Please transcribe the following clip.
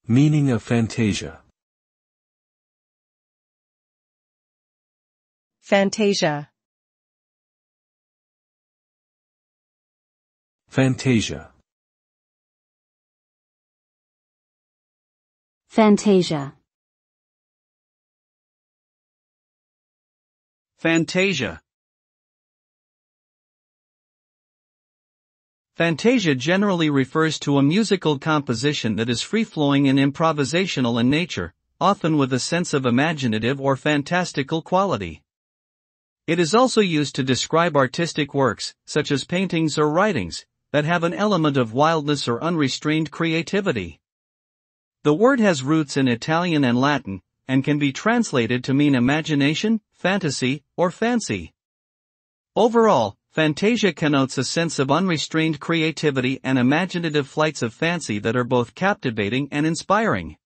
Meaning of fantasia. Fantasia. Fantasia. Fantasia. Fantasia. Fantasia generally refers to a musical composition that is free-flowing and improvisational in nature, often with a sense of imaginative or fantastical quality. It is also used to describe artistic works, such as paintings or writings, that have an element of wildness or unrestrained creativity. The word has roots in Italian and Latin, and can be translated to mean imagination, fantasy, or fancy. Overall, fantasia connotes a sense of unrestrained creativity and imaginative flights of fancy that are both captivating and inspiring.